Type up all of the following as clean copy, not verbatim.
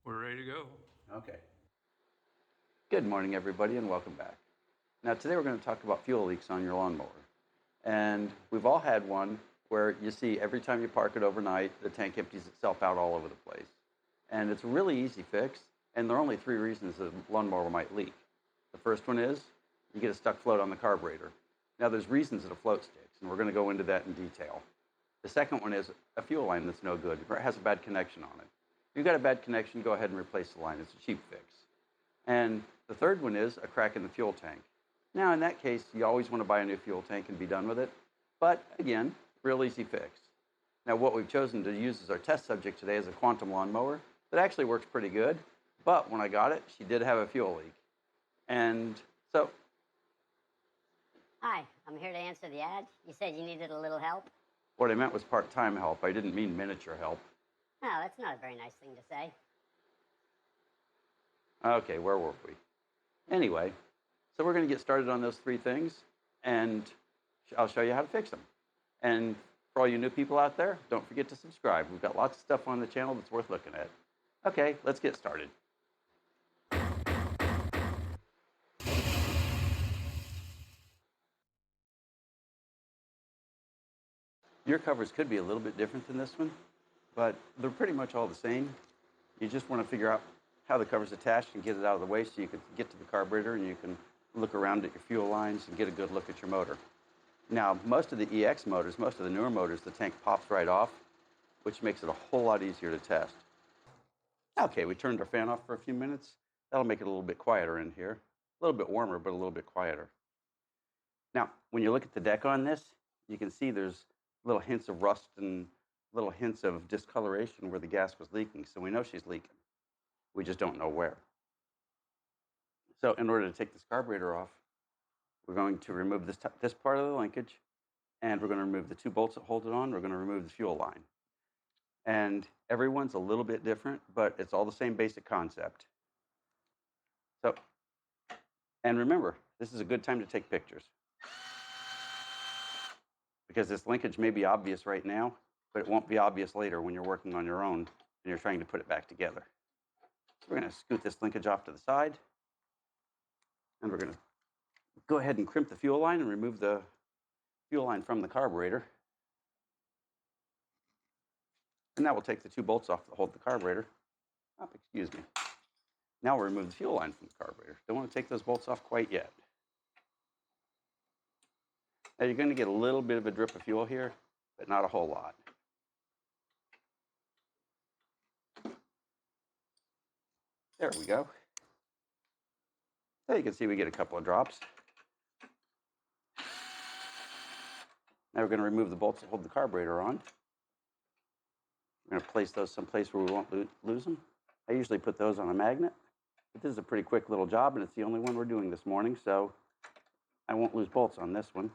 We're ready to go. Okay. Good morning, everybody, and welcome back. Now, today we're going to talk about fuel leaks on your lawnmower. And we've all had one where you see every time you park it overnight, the tank empties itself out all over the place. And it's a really easy fix, and there are only 3 reasons the lawnmower might leak. The first one is you get a stuck float on the carburetor. Now, there's reasons that a float sticks, and we're going to go into that in detail. The second one is a fuel line that's no good or it has a bad connection on it. If you've got a bad connection, go ahead and replace the line. It's a cheap fix. And the third one is a crack in the fuel tank. Now, in that case, you always want to buy a new fuel tank and be done with it. But again, real easy fix. Now, what we've chosen to use as our test subject today is a quantum lawnmower that actually works pretty good. But when I got it, she did have a fuel leak. And so... Hi, I'm here to answer the ad. You said you needed a little help? What I meant was part-time help. I didn't mean miniature help. No, that's not a very nice thing to say. Okay, where were we? Anyway, so we're going to get started on those 3 things, and I'll show you how to fix them. And for all you new people out there, don't forget to subscribe. We've got lots of stuff on the channel that's worth looking at. Okay, let's get started. Your covers could be a little bit different than this one, but they're pretty much all the same. You just want to figure out how the cover's attached and get it out of the way so you can get to the carburetor and you can look around at your fuel lines and get a good look at your motor. Now, most of the EX motors, most of the newer motors, the tank pops right off, which makes it a whole lot easier to test. Okay, we turned our fan off for a few minutes. That'll make it a little bit quieter in here. A little bit warmer, but a little bit quieter. Now, when you look at the deck on this, you can see there's little hints of rust and little hints of discoloration where the gas was leaking. So we know she's leaking. We just don't know where. So in order to take this carburetor off, we're going to remove this part of the linkage, and we're going to remove the 2 bolts that hold it on. We're going to remove the fuel line. And everyone's a little bit different, but it's all the same basic concept. So, and remember, this is a good time to take pictures, because this linkage may be obvious right now, but it won't be obvious later when you're working on your own and you're trying to put it back together. So we're going to scoot this linkage off to the side, and we're going to go ahead and crimp the fuel line and remove the fuel line from the carburetor. And that will take the 2 bolts off that hold the carburetor. Excuse me. Now we'll remove the fuel line from the carburetor. Don't want to take those bolts off quite yet. Now you're going to get a little bit of a drip of fuel here, but not a whole lot. There we go. There you can see we get a couple of drops. Now we're going to remove the bolts that hold the carburetor on. We're going to place those someplace where we won't lose them. I usually put those on a magnet, but this is a pretty quick little job, and it's the only one we're doing this morning, so I won't lose bolts on this one.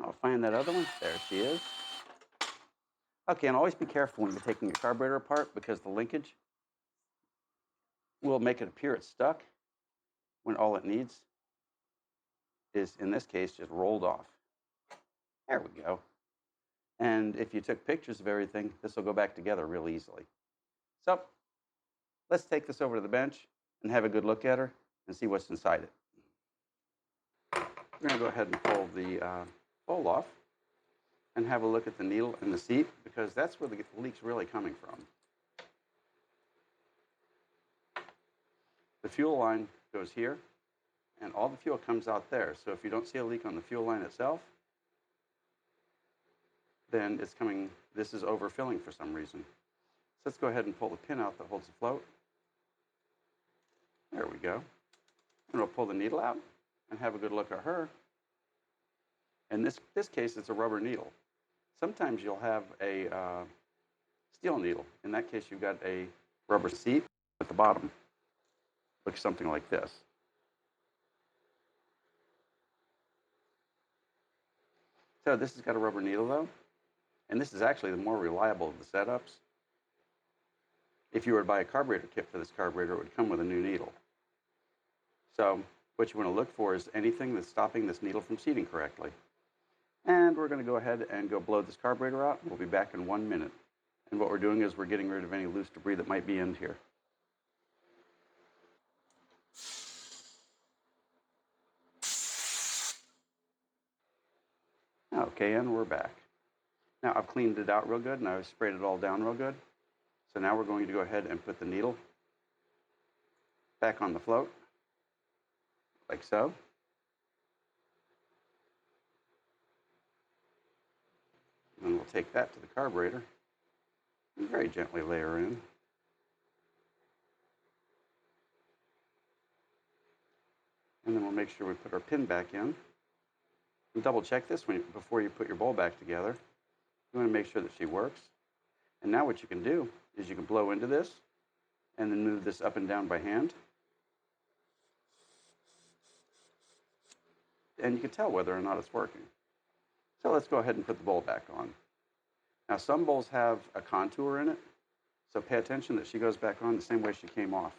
I'll find that other one. There she is. Okay, and always be careful when you're taking your carburetor apart, because the linkage will make it appear it's stuck when all it needs is, in this case, just rolled off. There we go. And if you took pictures of everything, this will go back together real easily. So let's take this over to the bench and have a good look at her and see what's inside it. We're going to go ahead and pull the bowl off and have a look at the needle and the seat, because that's where the leak's really coming from. The fuel line goes here, and all the fuel comes out there. So if you don't see a leak on the fuel line itself, then it's coming, this is overfilling for some reason. So let's go ahead and pull the pin out that holds the float. There we go. And we'll pull the needle out and have a good look at her. In this case, it's a rubber needle. Sometimes you'll have a steel needle. In that case, you've got a rubber seat at the bottom. Looks something like this. So this has got a rubber needle though, and this is actually the more reliable of the setups. If you were to buy a carburetor kit for this carburetor, it would come with a new needle. So what you want to look for is anything that's stopping this needle from seating correctly. And we're going to go ahead and go blow this carburetor out. We'll be back in 1 minute. And what we're doing is we're getting rid of any loose debris that might be in here. Okay, and we're back. Now I've cleaned it out real good and I've sprayed it all down real good. So now we're going to go ahead and put the needle back on the float, like so. And we'll take that to the carburetor and very gently lay her in. And then we'll make sure we put our pin back in. And double check this one before you put your bowl back together. You want to make sure that she works. And now what you can do is you can blow into this and then move this up and down by hand. And you can tell whether or not it's working. So let's go ahead and put the bowl back on. Now some bowls have a contour in it, so pay attention that she goes back on the same way she came off.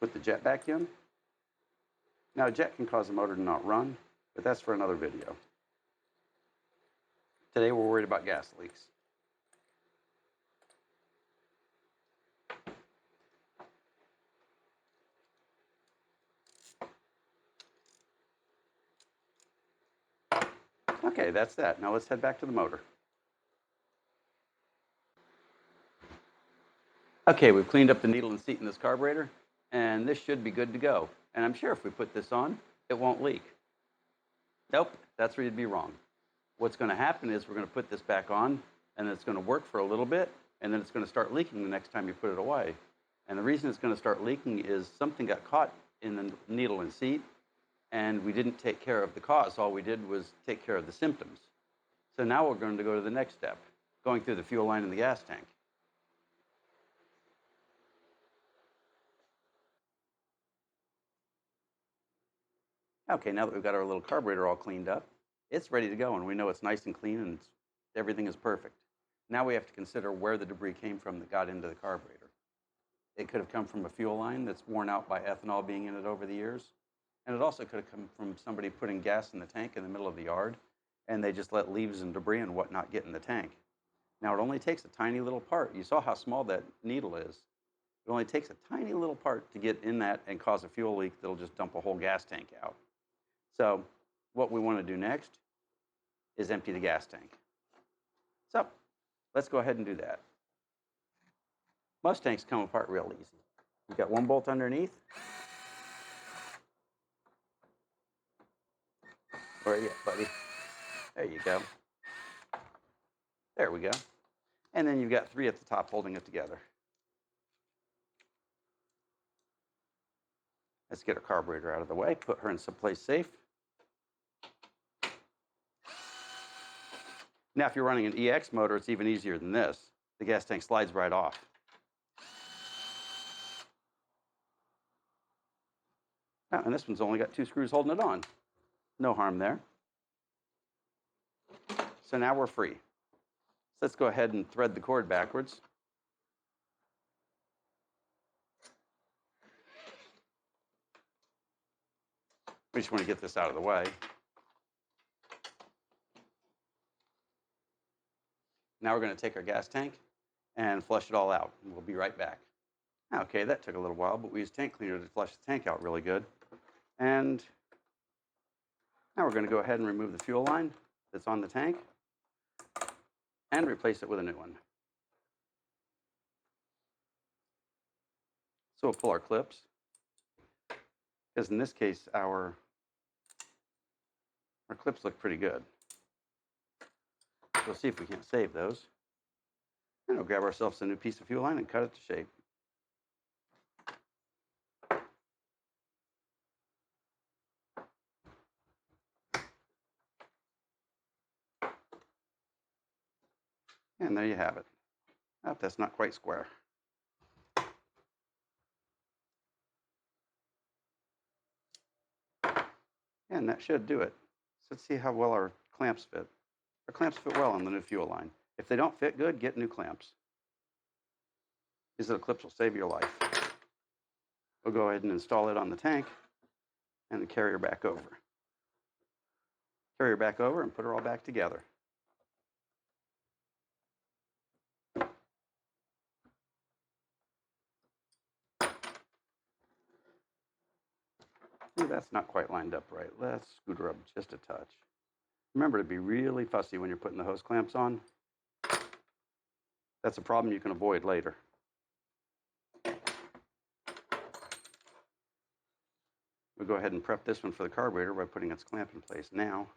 Put the jet back in. Now a jet can cause the motor to not run, but that's for another video. Today we're worried about gas leaks. Okay, that's that. Now let's head back to the motor. Okay, we've cleaned up the needle and seat in this carburetor, and this should be good to go. And I'm sure if we put this on, it won't leak. Nope, that's where you'd be wrong. What's going to happen is we're going to put this back on, and it's going to work for a little bit, and then it's going to start leaking the next time you put it away. And the reason it's going to start leaking is something got caught in the needle and seat, and we didn't take care of the cause. All we did was take care of the symptoms. So now we're going to go to the next step, going through the fuel line and the gas tank. Okay, now that we've got our little carburetor all cleaned up, it's ready to go, and we know it's nice and clean and everything is perfect. Now we have to consider where the debris came from that got into the carburetor. It could have come from a fuel line that's worn out by ethanol being in it over the years. And it also could have come from somebody putting gas in the tank in the middle of the yard, and they just let leaves and debris and whatnot get in the tank. Now, it only takes a tiny little part. You saw how small that needle is. It only takes a tiny little part to get in that and cause a fuel leak that'll just dump a whole gas tank out. So what we want to do next is empty the gas tank. So let's go ahead and do that. Most tanks come apart real easy. You've got one bolt underneath. Where are you at, buddy? There you go. There we go. And then you've got 3 at the top holding it together. Let's get our carburetor out of the way, put her in someplace safe. Now, if you're running an EX motor, it's even easier than this. The gas tank slides right off. Oh, and this one's only got 2 screws holding it on. No harm there. So now we're free. So let's go ahead and thread the cord backwards. We just want to get this out of the way. Now we're going to take our gas tank and flush it all out, and we'll be right back. Okay, that took a little while, but we used tank cleaner to flush the tank out really good. And now we're going to go ahead and remove the fuel line that's on the tank and replace it with a new one. So we'll pull our clips, because in this case, our clips look pretty good. We'll see if we can't save those. And we'll grab ourselves a new piece of fuel line and cut it to shape. And there you have it. Oh, that's not quite square. And that should do it. So let's see how well our clamps fit. Our clamps fit well on the new fuel line. If they don't fit good, get new clamps. These little clips will save your life. We'll go ahead and install it on the tank and the carrier back over. Carry her back over and put her all back together. Ooh, that's not quite lined up right. Let's scoot her up just a touch. Remember to be really fussy when you're putting the hose clamps on. That's a problem you can avoid later. We'll go ahead and prep this one for the carburetor by putting its clamp in place now.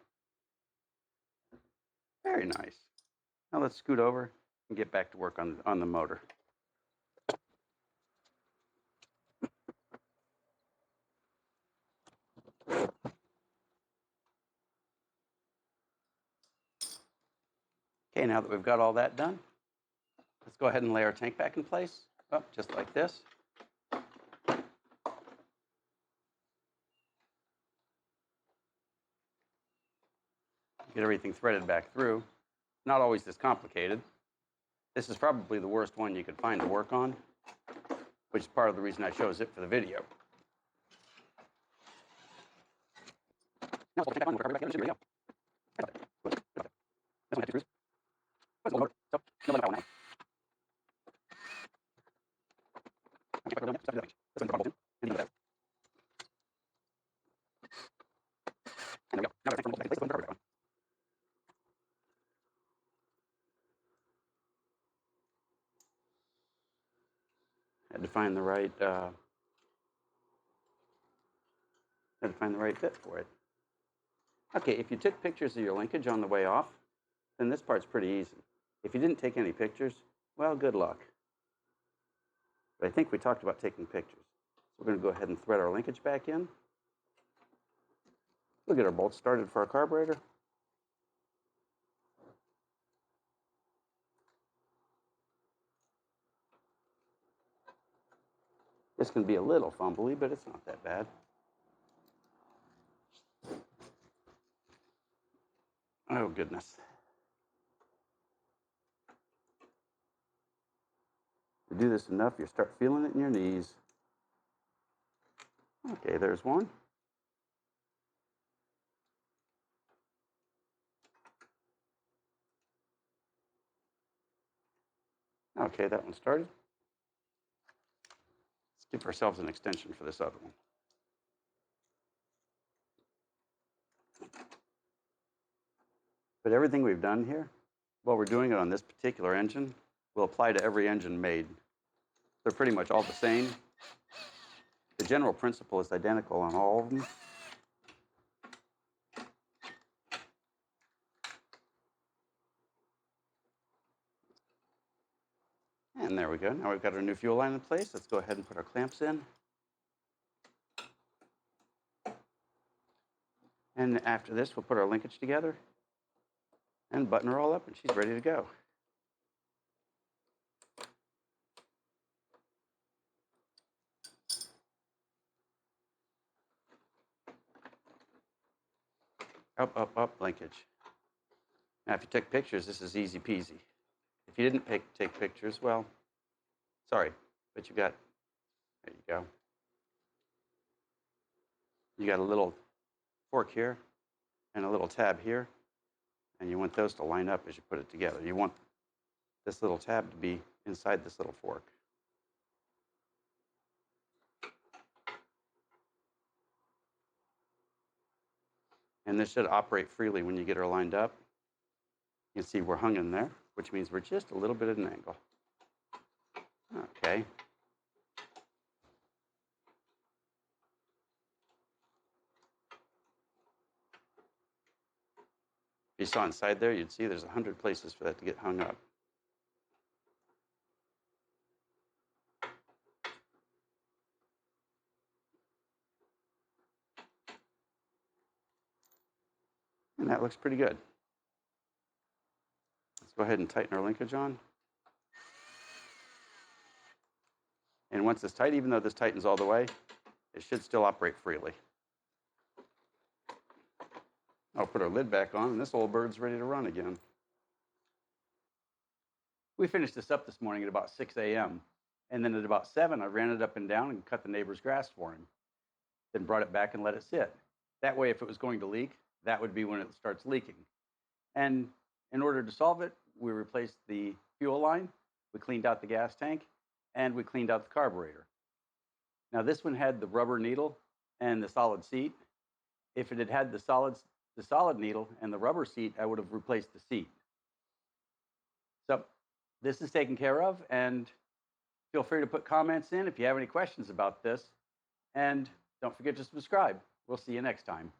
Very nice. Now let's scoot over and get back to work on the motor. Okay, now that we've got all that done, let's go ahead and lay our tank back in place. Oh, just like this. Get everything threaded back through. Not always this complicated. This is probably the worst one you could find to work on, which is part of the reason I chose it for the video. Now let's pull the tank back on, we'll cover it back together, and there we go. This one had two screws. What's the motor? So, no limit power now. Okay, this one's the bolt in, and you do that. And there we go. Now our tank from back in place, let's put the carburetor back on. Had to find the right fit for it. Okay, if you took pictures of your linkage on the way off, then this part's pretty easy. If you didn't take any pictures, well, good luck. But I think we talked about taking pictures. So we're going to go ahead and thread our linkage back in. We'll get our bolts started for our carburetor. This can be a little fumbly, but it's not that bad. Oh, goodness. You do this enough, you start feeling it in your knees. Okay, there's one. Okay, that one started. Let's give ourselves an extension for this other one. But everything we've done here, while we're doing it on this particular engine, will apply to every engine made. They're pretty much all the same. The general principle is identical on all of them. And there we go. Now we've got our new fuel line in place. Let's go ahead and put our clamps in. And after this, we'll put our linkage together and button her all up, and she's ready to go. Up, up, up, linkage. Now, if you took pictures, this is easy peasy. If you didn't take pictures, well, sorry, but there you go. You got a little fork here and a little tab here, and you want those to line up as you put it together. You want this little tab to be inside this little fork. And this should operate freely when you get her lined up. You can see we're hung in there, which means we're just a little bit at an angle. Okay. If you saw inside there, you'd see there's 100 places for that to get hung up. And that looks pretty good. Let's go ahead and tighten our linkage on. And once it's tight, even though this tightens all the way, it should still operate freely. I'll put our lid back on, and this old bird's ready to run again. We finished this up this morning at about 6 a.m. And then at about 7, I ran it up and down and cut the neighbor's grass for him. Then brought it back and let it sit. That way, if it was going to leak, that would be when it starts leaking. And in order to solve it, we replaced the fuel line, we cleaned out the gas tank, and we cleaned out the carburetor. Now this one had the rubber needle and the solid seat. If it had had the solid needle and the rubber seat, I would have replaced the seat. So this is taken care of, and feel free to put comments in if you have any questions about this. And don't forget to subscribe. We'll see you next time.